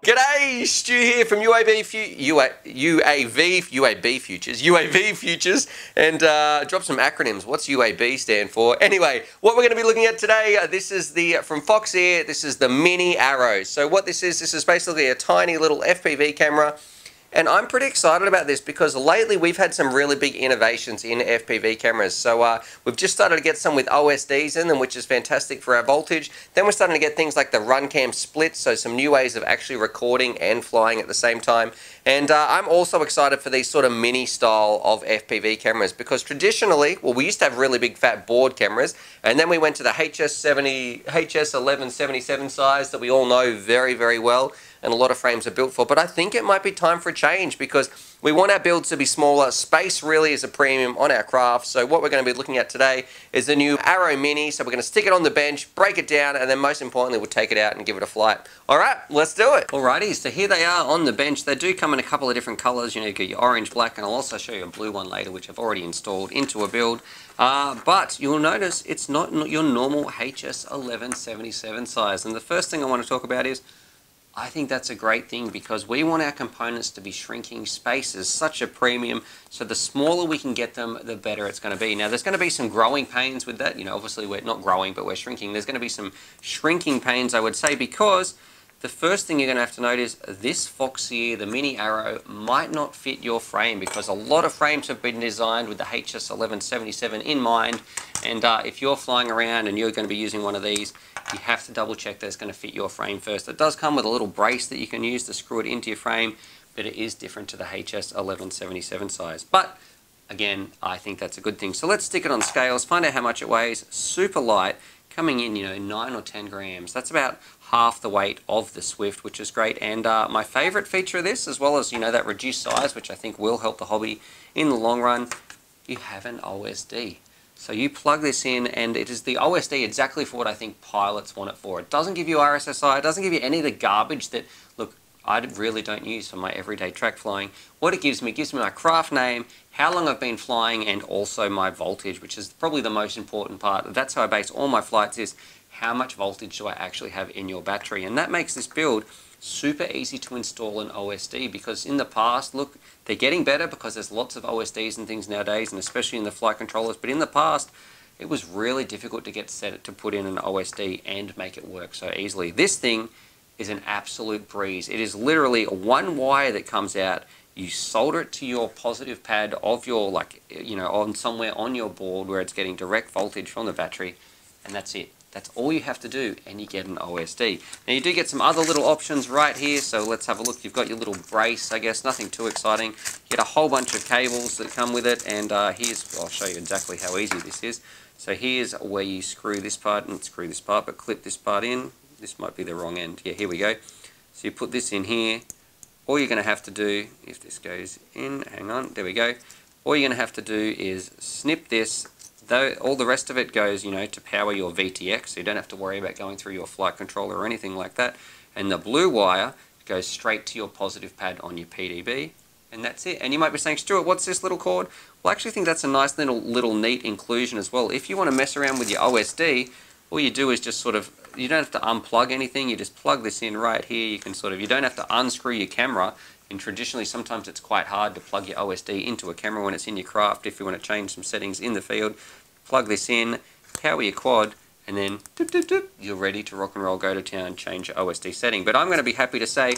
G'day, Stu here from UAVfutures, and drop some acronyms. What's UAB stand for? Anyway, what we're going to be looking at today, this is from Foxeer. This is the Mini Arrow. So what this is basically a tiny little FPV camera. And I'm pretty excited about this because lately we've had some really big innovations in FPV cameras. So we've just started to get some with OSDs in them, which is fantastic for our voltage. Then we're starting to get things like the run cam splits, so some new ways of actually recording and flying at the same time. And I'm also excited for these sort of mini style of FPV cameras because traditionally, well, we used to have really big fat board cameras, and then we went to the HS1177 size that we all know very, very well, and a lot of frames are built for. But I think it might be time for a change because we want our builds to be smaller. Space really is a premium on our craft. So what we're going to be looking at today is the new Arrow Mini. So we're going to stick it on the bench, break it down, and then most importantly, we'll take it out and give it a flight. All right, let's do it. Alrighty, so here they are on the bench. They do come in a couple of different colors. You know, you get your orange, black, and I'll also show you a blue one later, which I've already installed into a build. But you'll notice it's not your normal HS1177 size. And the first thing I want to talk about is I think that's a great thing because we want our components to be shrinking. Space is such a premium, so the smaller we can get them, the better it's going to be. Now, there's going to be some growing pains with that. You know, obviously we're not growing, but we're shrinking. There's going to be some shrinking pains, I would say, because the first thing you're going to have to note is this Foxeer, the Mini Arrow, might not fit your frame because a lot of frames have been designed with the HS1177 in mind. And if you're flying around and you're going to be using one of these, you have to double check that it's going to fit your frame first. It does come with a little brace that you can use to screw it into your frame, but it is different to the HS1177 size. But again, I think that's a good thing. So let's stick it on scales, find out how much it weighs. Super light, coming in, you know, 9 or 10 grams. That's about half the weight of the Swift, which is great. And my favorite feature of this, as well as, you know, that reduced size, which I think will help the hobby in the long run, you have an OSD. So you plug this in, and it is the OSD exactly for what I think pilots want it for. It doesn't give you RSSI, it doesn't give you any of the garbage that, look, I really don't use for my everyday track flying. What it gives me my craft name, how long I've been flying, and also my voltage, which is probably the most important part. That's how I base all my flights, is how much voltage do I actually have in your battery. And that makes this build super easy to install an OSD because in the past, look, they're getting better because there's lots of OSDs and things nowadays, and especially in the flight controllers, but in the past, it was really difficult to get set to put in an OSD and make it work so easily. This thing is an absolute breeze. It is literally one wire that comes out. You solder it to your positive pad of your, like, you know, on somewhere on your board where it's getting direct voltage from the battery, and that's it. That's all you have to do, and you get an OSD. Now, you do get some other little options right here, so let's have a look. You've got your little brace, I guess, nothing too exciting. You get a whole bunch of cables that come with it, and here's, I'll show you exactly how easy this is. So here's where you screw this part, and screw this part, but clip this part in. This might be the wrong end. Yeah, here we go. So you put this in here. All you're going to have to do, if this goes in, hang on, there we go. All you're going to have to do is snip this. Though all the rest of it goes, you know, to power your VTX, so you don't have to worry about going through your flight controller or anything like that. And the blue wire goes straight to your positive pad on your PDB, and that's it. And you might be saying, Stuart, what's this little cord? Well, I actually think that's a nice little neat inclusion as well. If you want to mess around with your OSD, all you do is just sort of, you don't have to unplug anything, you just plug this in right here. You can sort of, you don't have to unscrew your camera. And traditionally, sometimes it's quite hard to plug your OSD into a camera when it's in your craft. If you want to change some settings in the field, plug this in, power your quad, and then doop, doop, doop, you're ready to rock and roll, go to town, change your OSD setting. But I'm going to be happy to say,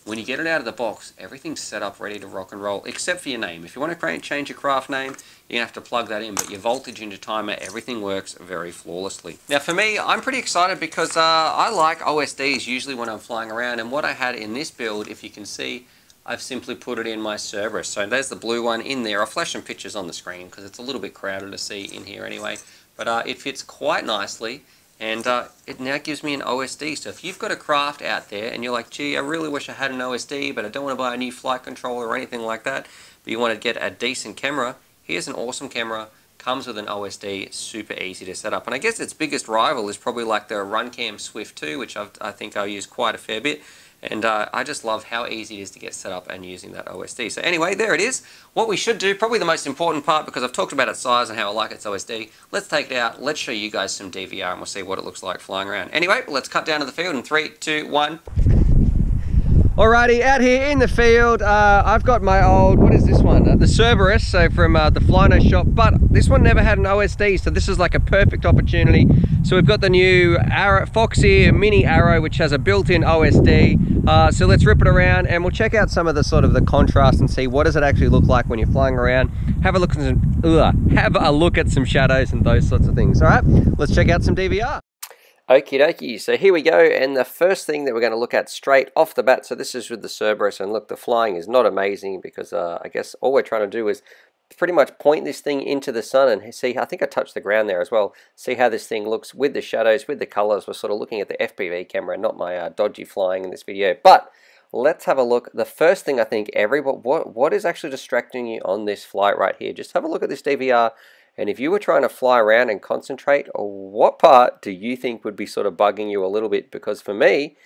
when you get it out of the box, everything's set up ready to rock and roll, except for your name. If you want to change your craft name, you're going to have to plug that in, but your voltage and your timer, everything works very flawlessly. Now for me, I'm pretty excited because I like OSDs usually when I'm flying around, and what I had in this build, if you can see, I've simply put it in my Cerberus. So there's the blue one in there. I'll flash some pictures on the screen because it's a little bit crowded to see in here anyway. But it fits quite nicely, and it now gives me an OSD. So if you've got a craft out there and you're like, gee, I really wish I had an OSD, but I don't want to buy a new flight controller or anything like that, but you want to get a decent camera, here's an awesome camera. Comes with an OSD, super easy to set up. And I guess its biggest rival is probably like the RunCam Swift 2, which I think I'll use quite a fair bit. And I just love how easy it is to get set up and using that OSD. So anyway, there it is. What we should do, probably the most important part, because I've talked about its size and how I like its OSD, let's take it out, let's show you guys some DVR, and we'll see what it looks like flying around. Anyway, let's cut down to the field in 3, 2, 1. Alrighty, out here in the field, I've got my old, what is this one? The Cerberus, so from the Flyno shop, but this one never had an OSD, so this is like a perfect opportunity. So we've got the new Foxeer Mini Arrow, which has a built-in OSD. So let's rip it around and we'll check out some of the sort of the contrast and see what does it actually look like when you're flying around. Have a look at some shadows and those sorts of things. All right, let's check out some DVR. Okie dokie, so here we go, and the first thing that we're going to look at straight off the bat, so this is with the Cerberus, and look, the flying is not amazing because I guess all we're trying to do is pretty much point this thing into the sun and see, I think I touched the ground there as well, see how this thing looks with the shadows, with the colors. We're sort of looking at the FPV camera, not my dodgy flying in this video, but let's have a look. The first thing I think what is actually distracting you on this flight right here? Just have a look at this DVR. And if you were trying to fly around and concentrate, what part do you think would be sort of bugging you a little bit? Because for me,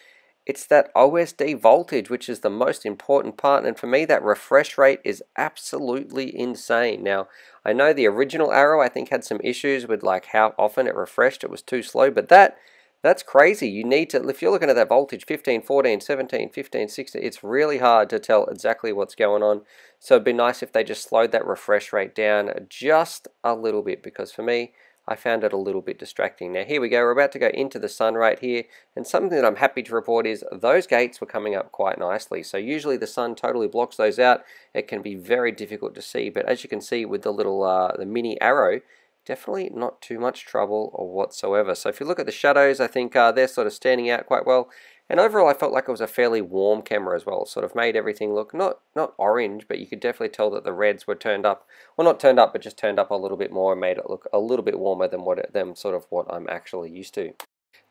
it's that OSD voltage, which is the most important part. And for me, that refresh rate is absolutely insane. Now, I know the original Arrow, I think, had some issues with like how often it refreshed. It was too slow, but that's crazy. You need to, if you're looking at that voltage, 15, 14, 17, 15, 16, it's really hard to tell exactly what's going on. So it'd be nice if they just slowed that refresh rate down just a little bit, because for me, I found it a little bit distracting. Now here we go, we're about to go into the sun right here, and something that I'm happy to report is those gates were coming up quite nicely. So usually the sun totally blocks those out. It can be very difficult to see, but as you can see with the little, the mini Arrow, definitely not too much trouble or whatsoever. So if you look at the shadows, I think they're sort of standing out quite well. And overall, I felt like it was a fairly warm camera as well. Sort of made everything look not orange, but you could definitely tell that the reds were turned up. Well, not turned up, but just turned up a little bit more and made it look a little bit warmer than what I'm actually used to.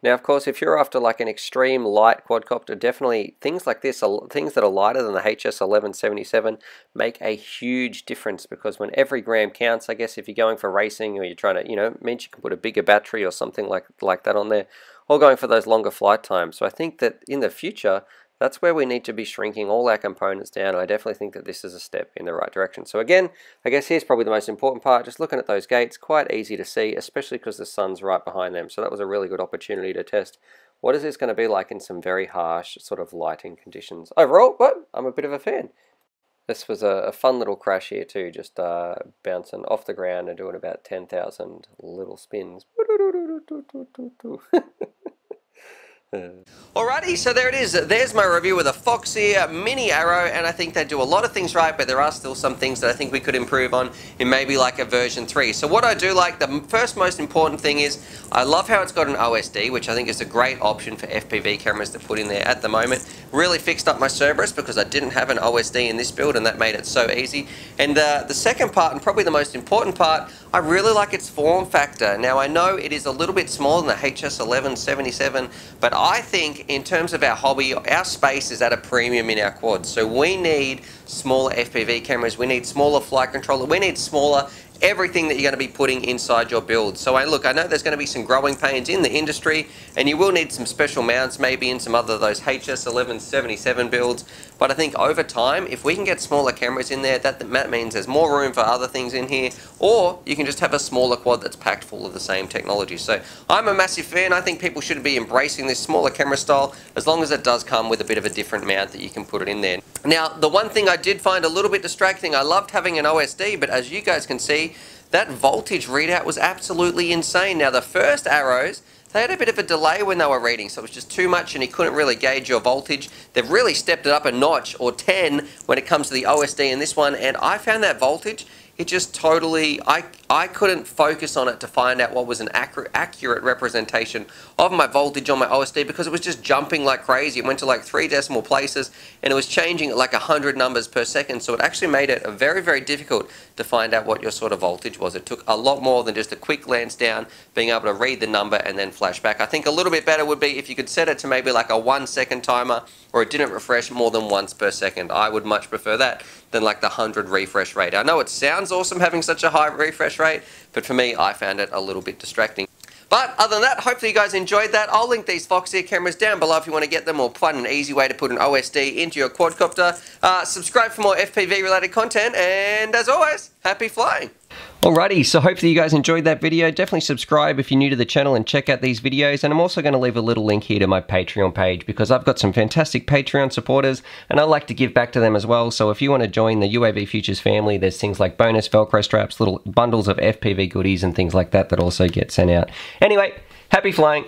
Now, of course, if you're after like an extreme light quadcopter, definitely things like this, things that are lighter than the HS1177 make a huge difference, because when every gram counts, I guess if you're going for racing or you're trying to, it means you can put a bigger battery or something like that on there, or going for those longer flight times. So I think that in the future, that's where we need to be shrinking all our components down. And I definitely think that this is a step in the right direction. So again, I guess here's probably the most important part, just looking at those gates, quite easy to see, especially because the sun's right behind them. So that was a really good opportunity to test what is this going to be like in some very harsh sort of lighting conditions. Overall, but I'm a bit of a fan. This was a fun little crash here too, just bouncing off the ground and doing about 10,000 little spins. Alrighty, so there it is. There's my review of the Foxeer Mini Arrow, and I think they do a lot of things right, but there are still some things that I think we could improve on in maybe like a version 3. So what I do like, the first most important thing is, I love how it's got an OSD, which I think is a great option for FPV cameras to put in there at the moment. Really fixed up my Cerberus because I didn't have an OSD in this build, and that made it so easy. And the second part, and probably the most important part, I really like its form factor. Now I know it is a little bit smaller than the HS1177, but I think in terms of our hobby, our space is at a premium in our quads. So we need smaller FPV cameras, we need smaller flight controller, we need smaller everything that you're going to be putting inside your build. So I know there's going to be some growing pains in the industry, and you will need some special mounts maybe in some other those HS1177 builds, but I think over time, if we can get smaller cameras in there, that means there's more room for other things in here, or you can just have a smaller quad that's packed full of the same technology. So I'm a massive fan. I think people should be embracing this smaller camera style, as long as it does come with a bit of a different mount that you can put it in there. Now, the one thing I did find a little bit distracting, I loved having an OSD, but as you guys can see, that voltage readout was absolutely insane. Now, the first Arrows, they had a bit of a delay when they were reading, so it was just too much and you couldn't really gauge your voltage. They've really stepped it up a notch, or 10, when it comes to the OSD in this one, and I found that voltage, it just totally, I couldn't focus on it to find out what was an accurate representation of my voltage on my OSD, because it was just jumping like crazy. It went to like 3 decimal places and it was changing at like 100 numbers per second. So it actually made it very, very difficult to find out what your sort of voltage was. It took a lot more than just a quick glance down, being able to read the number and then flash back. I think a little bit better would be if you could set it to maybe like a 1 second timer, or it didn't refresh more than once per second. I would much prefer that than like the 100 refresh rate. I know it sounds awesome having such a high refresh rate, but for me, I found it a little bit distracting. But other than that, hopefully you guys enjoyed that. I'll link these Foxeer cameras down below if you want to get them, or find an easy way to put an OSD into your quadcopter. Subscribe for more FPV related content, and as always, happy flying. Alrighty, so hopefully you guys enjoyed that video. Definitely subscribe if you're new to the channel and check out these videos. And I'm also going to leave a little link here to my Patreon page because I've got some fantastic Patreon supporters and I like to give back to them as well. So if you want to join the UAVfutures family, there's things like bonus Velcro straps, little bundles of FPV goodies and things like that that also get sent out. Anyway, happy flying.